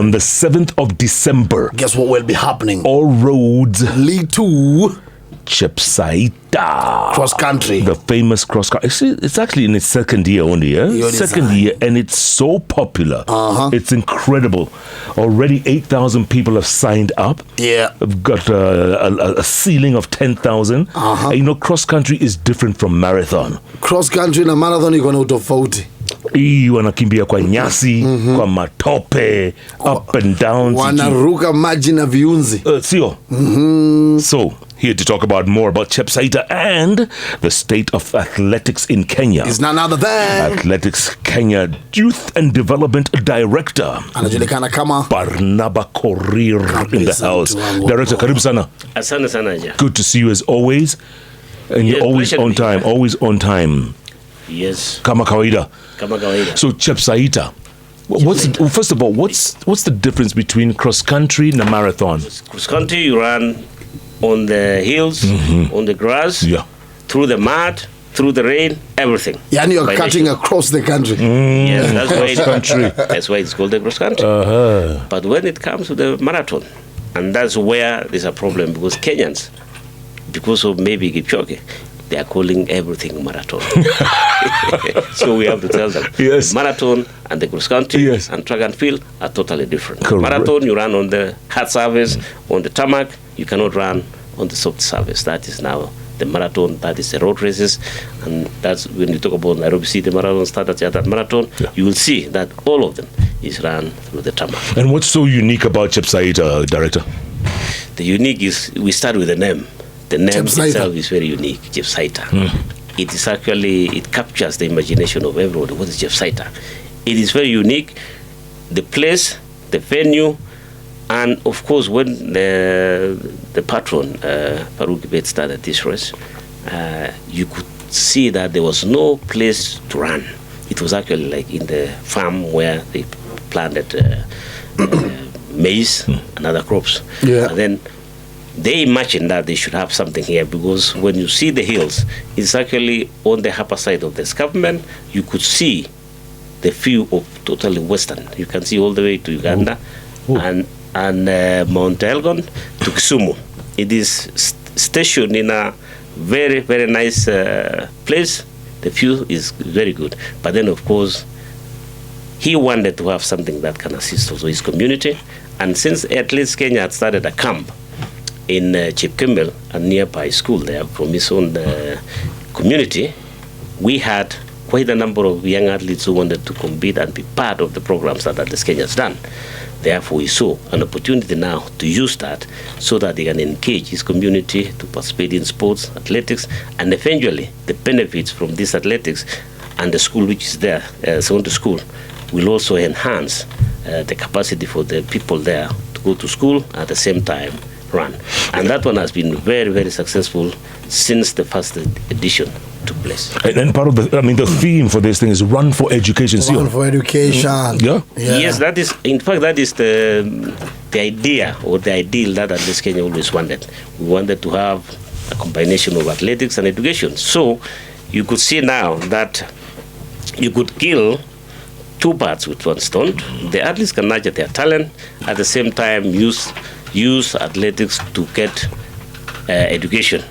On the 7th of December. Guess what will be happening? All roads lead to Chepsaita. Cross country. The famous cross country. It's actually in its second year only, Second year, and it's so popular. It's incredible. Already 8,000 people have signed up. Yeah. We've got a ceiling of 10,000. You know, cross country is different from marathon. Cross country na marathon iko na utofauti. Hii wanakimbia kwa nyasi, kwa matope, up and down. Wanaruka maji na viunzi. Sio? So, here to talk about more about Chepsaita and the state of athletics in Kenya is none other than Athletics Kenya Youth and Development Director anajulikana kama Barnaba Korir in the house. Director, karibu sana. Asante sana ja. Good to see you as always. And you're always on time, always on time. Yes. Kama kawaida. Kama kawaida. So Chepsaita, first of all, what's the difference between cross country and a marathon? Cross country you run on the hills, on the grass, through the mud, through the rain, everything. Yeah, and you're cutting across the country. Yes, that's why that's why it's called the cross country. But when it comes to the marathon, and that's where there's a problem, because Kenyans, because of maybe Kipchoge, they are calling everything marathon. So we have to tell them, marathon and the cross country and track and field are totally different. Correct. Marathon, you run on the hard surface, on the tarmac. You cannot run on the soft surface. That is now the marathon. That is the road races, and that's when you talk about Nairobi City Marathon, Standard Chartered Marathon. You will see that all of them is run through the tarmac. And what's so unique about Chepsaita, Director? The unique is we start with the name. The name itself is very unique, Chepsaita. It is actually, it captures the imagination of everyone. What is Chepsaita? It is very unique. The place, the venue, and of course when the patron, Faruk Ibet, started this race, you could see that there was no place to run. It was actually like in the farm where they planted maize and other crops. And then they imagined that they should have something here, because when you see the hills, it's actually on the upper side of the escarpment. You could see the view of totally western. You can see all the way to Uganda and Mount Elgon to Kisumu. It is stationed in a very, very nice place. The view is very good. But then, of course, he wanted to have something that can assist also his community. And since Athletics Kenya had started a camp in Chepsaita, a nearby school there from his own community, we had quite a number of young athletes who wanted to compete and be part of the programs that Athletics Kenya has done. Therefore, we saw an opportunity now to use that so that they can engage his community to participate in sports, athletics, and eventually the benefits from this athletics and the school which is there, secondary school, will also enhance the capacity for the people there to go to school at the same time run. And that one has been very, very successful since the first edition took place. And part of the theme for this thing is run for education. Run for education. Yes, that is, in fact, that is the idea or the ideal that Athletics Kenya always wanted. We wanted to have a combination of athletics and education. So you could see now that you could kill two birds with one stone. The athletes can nurture their talent, at the same time use athletics to get education.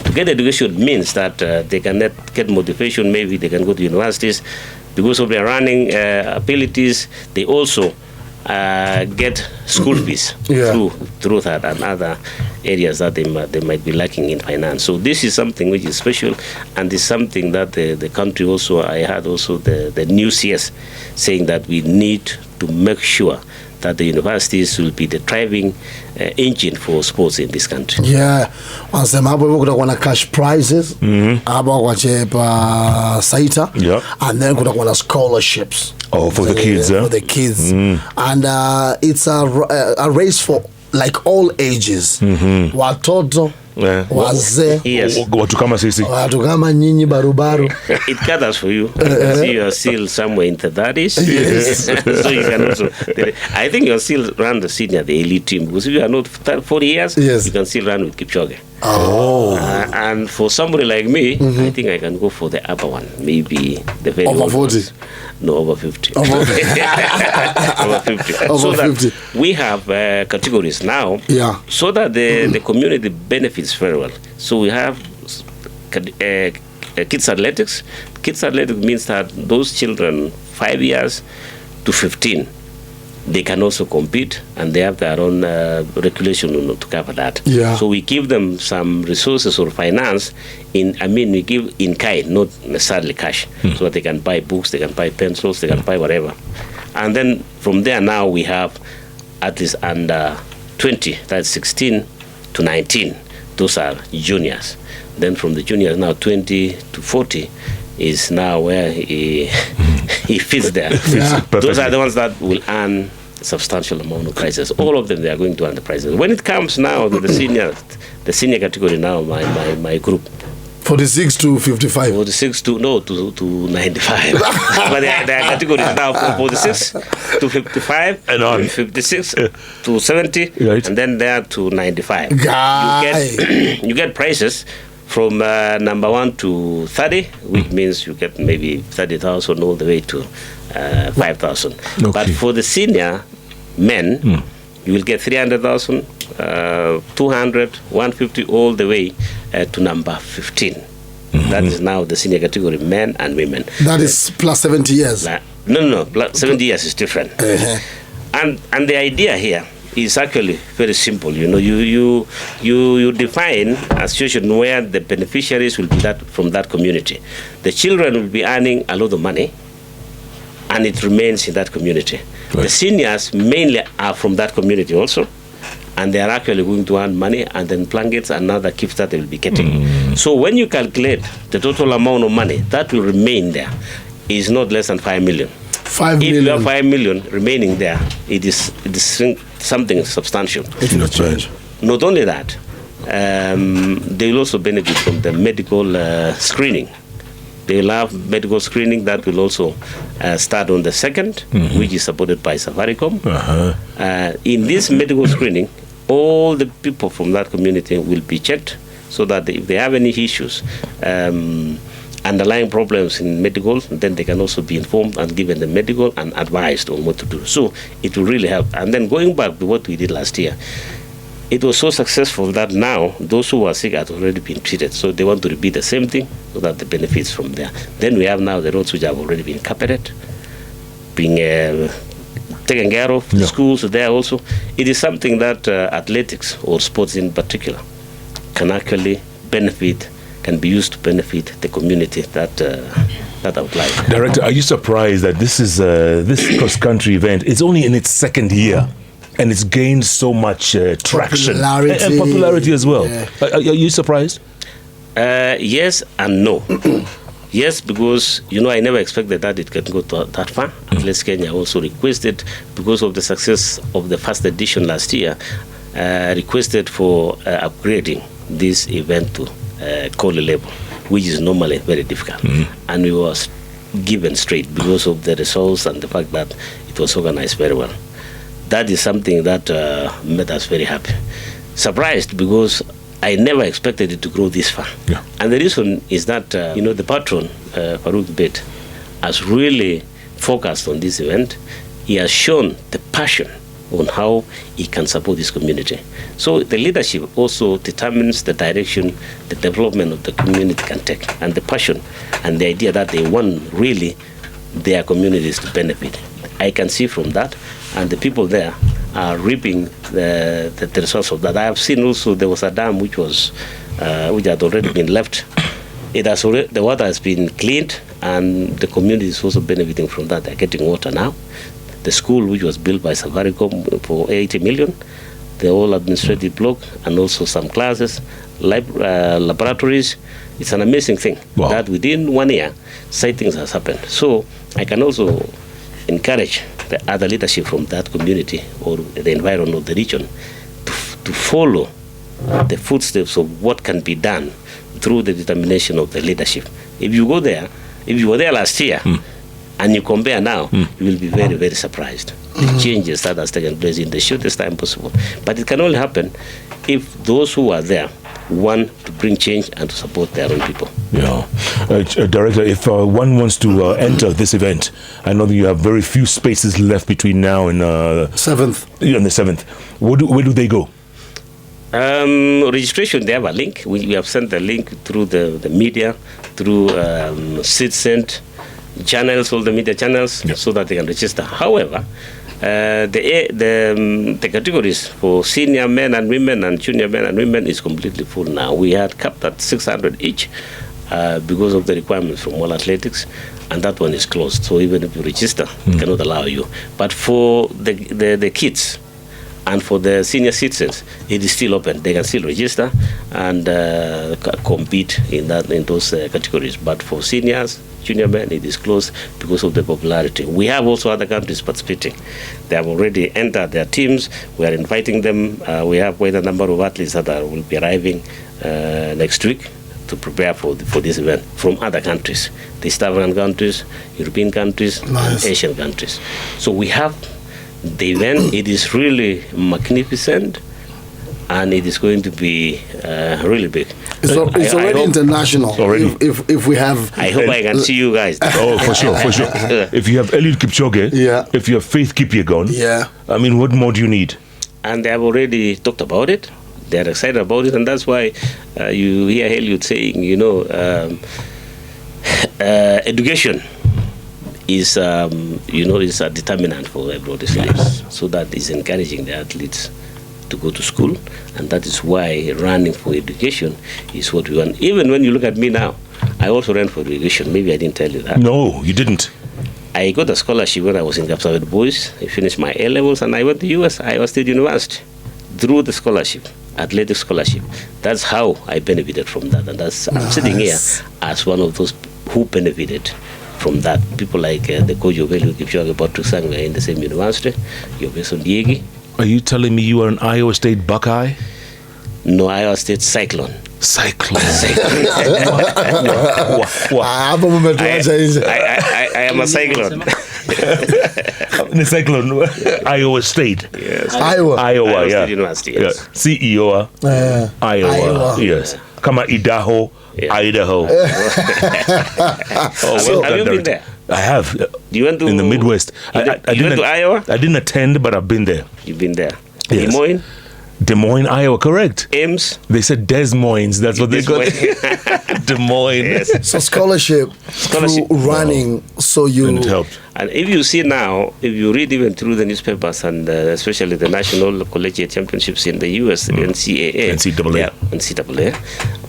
To get education means that they can get motivation. Maybe they can go to universities. Because of their running abilities, they also get school fees through that and other areas that they might be lacking in finance. So this is something which is special, and is something that the country also, I had also the new CS saying that we need to make sure that the universities will be the driving engine for sports in this country. Yeah, wanasema hapo hivyo kutakuwa na cash prizes hapo kwa Chepsaita, and then kutakuwa na scholarships. Oh, for the kids, for the kids, and it's a race for like all ages, watoto wazee, watu kama sisi, watu kama nyinyi barubaru. It gathers for you. See, you are still somewhere in the 30s. Yes. So you can also, I think you're still run the senior, the elite team, because if you are not 40 years, yes, you can still run with Kipchoge. Oh. And for somebody like me, I think I can go for the upper one, maybe the very over 40. No, over 50. Over 50. Over so 50. That we have categories now, so that the community benefits very well. So we have kids athletics. Kids athletics means that those children 5 years to 15, they can also compete, and they have their own regulation to cover that. Yeah. So we give them some resources or finance we give in kind, not necessarily cash, so that they can buy books, they can buy pencils, they can buy whatever. And then from there now we have at least under 20, that's 16 to 19. Those are juniors. Then from the juniors now 20 to 40 is now where he fits there. Yeah. Those are the ones that will earn substantial amount of prizes. All of them, they are going to earn the prizes. When it comes now to the senior category now, my group, 46 to 55. 46 to 95. But there are categories now from 46 to 55, and on 56 to 70, right, and then there to 95. You get prizes from number 1 to 30, which means you get maybe 30,000 all the way to 5,000. Okay. But for the senior men, you will get 300,000, 200, 150, all the way to number 15. That is now the senior category, men and women. That is plus 70 years. No, plus 70 years is different. And the idea here is actually very simple. You know, you define a situation where the beneficiaries will be from that community. The children will be earning a lot of money, and it remains in that community. Right. The seniors mainly are from that community also, and they are actually going to earn money, and then blankets and other gifts that they will be getting. So when you calculate the total amount of money that will remain there, is not less than 5 million. 5 million. If you have 5 million remaining there, it is something substantial. That's right. Not only that, they will also benefit from the medical screening. They will have medical screening that will also start on the 2nd, which is supported by Safaricom. In this medical screening, all the people from that community will be checked, so that if they have any issues, underlying problems in medical, then they can also be informed and given the medical and advised on what to do. So it will really help. And then going back to what we did last year, it was so successful that now those who were sick had already been treated. So they want to repeat the same thing, so that the benefits from there. Then we have now the roads which have already been carpeted, being taken care of, the schools there also. It is something that athletics or sports in particular can actually benefit, can be used to benefit the community that outlined. Director, are you surprised that this is this cross-country event is only in its 2nd year, and it's gained so much traction and popularity as well? Yeah. Are you surprised? Yes and no. Yes, because I never expected that it can go that far. Athletes Kenya also requested, because of the success of the first edition last year, requested for upgrading this event to Koli level, which is normally very difficult. And we was given straight because of the results and the fact that it was organized very well. That is something that made us very happy. Surprised, because I never expected it to grow this far. Yeah. And the reason is that, the patron, Farouk Bet, has really focused on this event. He has shown the passion on how he can support this community. So the leadership also determines the direction the development of the community can take, and the passion and the idea that they want really their communities to benefit. I can see from that, and the people there are reaping the results of that. I have seen also there was a dam which had already been left. The water has been cleaned, and the community is also benefiting from that. They're getting water now. The school, which was built by Safaricom for 80 million, the whole administrative block, and also some classes, laboratories. It's an amazing thing that within 1 year, such things has happened. So I can also encourage the other leadership from that community or the environment of the region to follow the footsteps of what can be done through the determination of the leadership. If you go there, if you were there last year, and you compare now, you will be very, very surprised. The changes that has taken place in the shortest time possible. But it can only happen if those who are there want to bring change and to support their own people. Yeah. Director, if one wants to enter this event, I know that you have very few spaces left between now and 7th. Yeah, on the 7th. Where do they go? Registration, they have a link. We have sent the link through the media, through citizen channels, all the media channels, so that they can register. However, the categories for senior men and women and junior men and women is completely full now. We had capped at 600 each because of the requirements from World Athletics, and that one is closed. So even if you register, it cannot allow you. But for the kids and for the senior citizens, it is still open. They can still register and compete in those categories. But for seniors, junior men, it is closed because of the popularity. We have also other countries participating. They have already entered their teams. We are inviting them. We have quite a number of athletes that will be arriving next week to prepare for this event from other countries, the East African countries, European countries, and Asian countries. So we have the event. It is really magnificent, and it is going to be really big. It's already international. Already. If we have, I hope I can see you guys. Oh, for sure. If you have Eliud Kipchoge, if you have Faith Kipyegon, I mean, what more do you need? And they have already talked about it. They are excited about it, and that's why you hear Eliud saying, education is, is a determinant for everybody's lives. So that is encouraging the athletes to go to school, and that is why running for education is what we want. Even when you look at me now, I also ran for education. Maybe I didn't tell you that. No, you didn't. I got a scholarship when I was in Chepsaita Boys. I finished my A-levels, and I went to US, Iowa State University, through the scholarship, athletic scholarship. That's how I benefited from that, and that's I'm sitting here as one of those who benefited from that. People like the coach of Eliud Kipchoge, Patrick Sang, were in the same university. Your person Diegi. Are you telling me you are an Iowa State Buckeye? No, Iowa State Cyclone. Cyclone. I am a cyclone. The Cyclone, Iowa State. Yes. Iowa, State University, yes. CEO, Iowa, yes. Kama Idaho, Idaho. Have you been there? I have. You went to, in the Midwest. You went to Iowa? I didn't attend, but I've been there. You've been there. Yes. Des Moines, Iowa, correct. Ames? They said Des Moines. That's what they got. Des Moines. Yes. So scholarship through running. So you helped. And if you see now, if you read even through the newspapers and especially the National Collegiate Championships in the U.S., NCAA,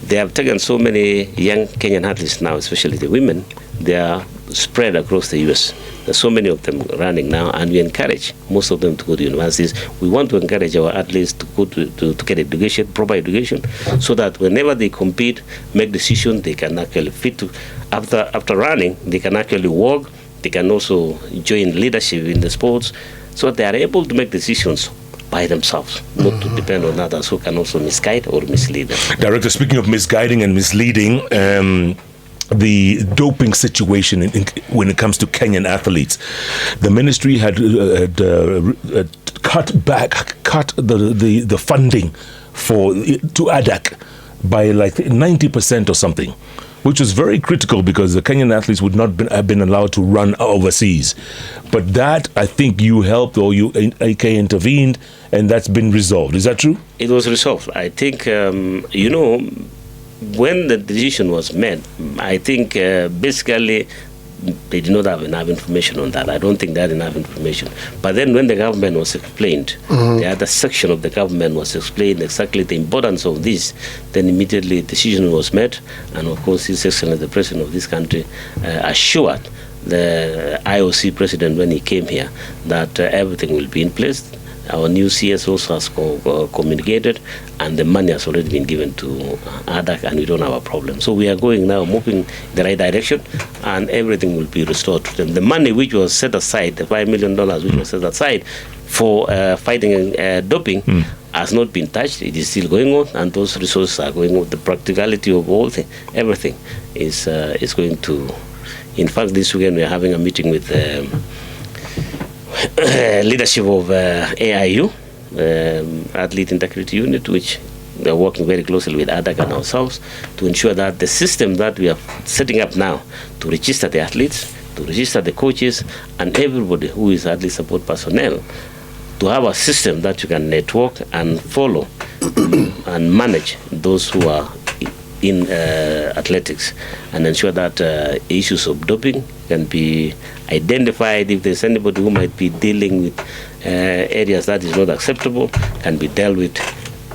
they have taken so many young Kenyan athletes now, especially the women. They are spread across the U.S. There's so many of them running now, and we encourage most of them to go to universities. We want to encourage our athletes to go to get education, proper education, so that whenever they compete, make decisions, they can actually fit to, after running, they can actually walk, they can also join leadership in the sports, so they are able to make decisions by themselves, not to depend on others who can also misguide or mislead them. Director, speaking of misguiding and misleading, the doping situation when it comes to Kenyan athletes, the ministry had cut the funding to ADAC by like 90% or something, which was very critical because the Kenyan athletes would not have been allowed to run overseas. But that, I think you helped, or you AK intervened, and that's been resolved. Is that true? It was resolved. I think, when the decision was made, I think basically they did not have enough information on that. I don't think they had enough information. But then when the government was explained, the other section of the government was explained exactly the importance of this, then immediately a decision was made. And of course, His Excellency, the President of this country, assured the IOC President when he came here that everything will be in place. Our new CS also has communicated, and the money has already been given to ADAC, and we don't have a problem. So we are going now, moving in the right direction, and everything will be restored to them. The money which was set aside, the $5 million which was set aside for fighting doping, has not been touched. It is still going on, and those resources are going on. The practicality of everything is going to. In fact, this weekend we are having a meeting with leadership of AIU, Athlete Integrity Unit, which they are working very closely with ADAC and ourselves to ensure that the system that we are setting up now to register the athletes, to register the coaches, and everybody who is athlete support personnel, to have a system that you can network and follow and manage those who are in athletics, and ensure that issues of doping can be identified. If there's anybody who might be dealing with areas that is not acceptable, can be dealt with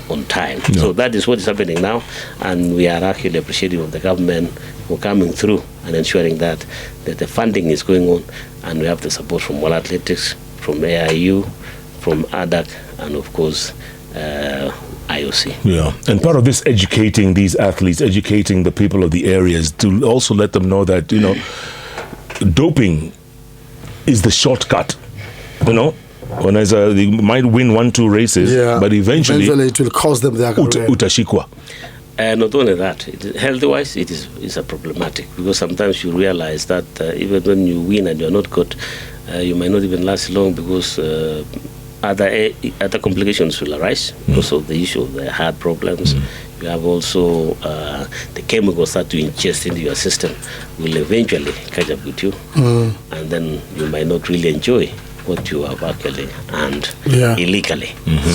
on time. No. So that is what is happening now, and we are actually appreciative of the government for coming through and ensuring that the funding is going on, and we have the support from World Athletics, from AIU, from ADAC, and of course IOC. Yeah, and part of this educating these athletes, educating the people of the areas, to also let them know that, doping is the shortcut, When they might win 1-2 races, but eventually it will cost them their career. Utashikwa. Not only that, health-wise, it is a problematic, because sometimes you realize that even when you win and you're not good, you might not even last long, because other complications will arise because of the issue of the heart problems. You have also the chemicals that you ingest into your system will eventually catch up with you, and then you might not really enjoy what you have actually earned illegally.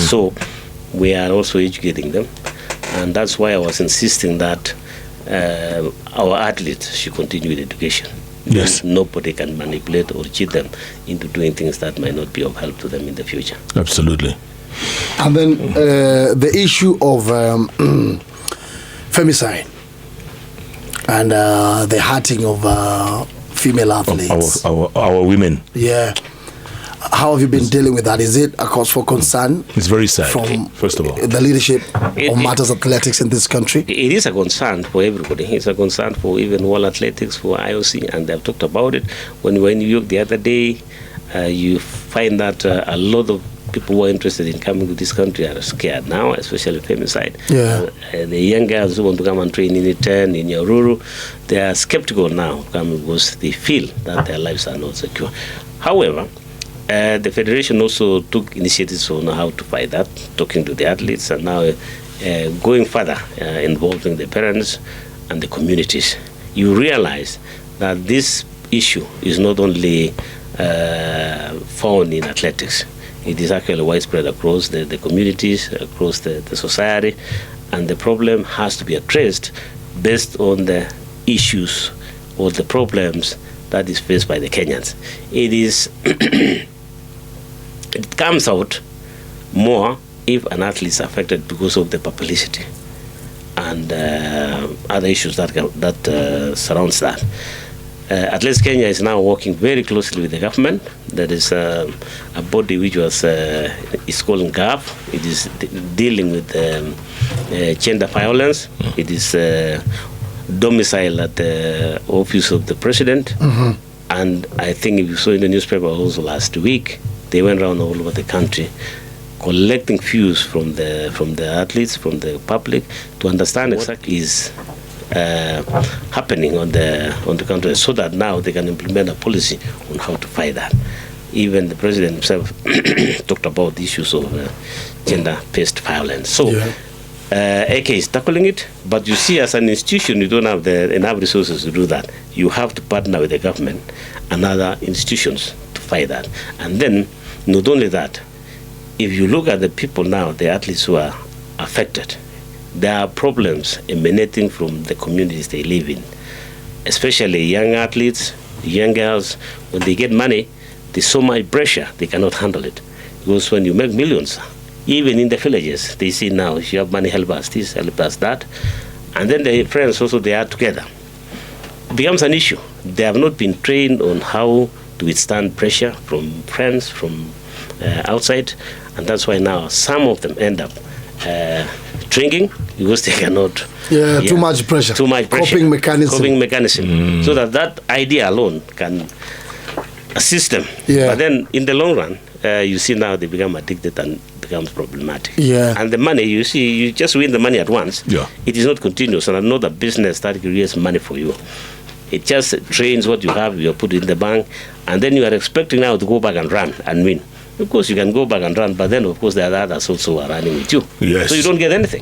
So we are also educating them, and that's why I was insisting that our athletes should continue with education. Yes. Nobody can manipulate or cheat them into doing things that might not be of help to them in the future. Absolutely. And then the issue of femicide and the hurting of female athletes. Our women. Yeah. How have you been dealing with that? Is it a cause for concern? It's very sad, first of all. The leadership of matters of athletics in this country? It is a concern for everybody. It's a concern for even World Athletics, for IOC, and they've talked about it. When we were in New York the other day, you find that a lot of people who are interested in coming to this country are scared now, especially femicide. Yeah. The young girls who want to come and train in Iten, in Nyahururu, they are skeptical now because they feel that their lives are not secure. However, the Federation also took initiatives on how to fight that, talking to the athletes, and now going further, involving the parents and the communities. You realize that this issue is not only found in athletics. It is actually widespread across the communities, across the society, and the problem has to be addressed based on the issues or the problems that is faced by the Kenyans. It comes out more if an athlete is affected because of the publicity and other issues that surrounds that. Athletics Kenya is now working very closely with the government. There is a body which is called GAV. It is dealing with gender violence. It is domiciled at the office of the president. And I think if you saw in the newspaper also last week, they went around all over the country collecting views from the athletes, from the public, to understand exactly what is happening on the country, so that now they can implement a policy on how to fight that. Even the president himself talked about the issues of gender-based violence. So AK is tackling it, but you see, as an institution, you don't have enough resources to do that. You have to partner with the government and other institutions to fight that. And then, not only that, if you look at the people now, the athletes who are affected, there are problems emanating from the communities they live in, especially young athletes, young girls. When they get money, there's so much pressure, they cannot handle it. Because when you make millions, even in the villages, they say now, if you have money, help us this, help us that. And then the friends also, they are together. It becomes an issue. They have not been trained on how to withstand pressure from friends, from outside. And that's why now some of them end up drinking because they cannot. Too much pressure. Too much pressure. Coping mechanism. So that idea alone can assist them. Yeah. But then in the long run, you see now they become addicted and becomes problematic. Yeah. And the money, you see, you just win the money at once. Yeah. It is not continuous, and another business that creates money for you. It just drains what you have, you put in the bank, and then you are expecting now to go back and run and win. Of course, you can go back and run, but then, of course, there are others also are running with you. Yes. So you don't get anything.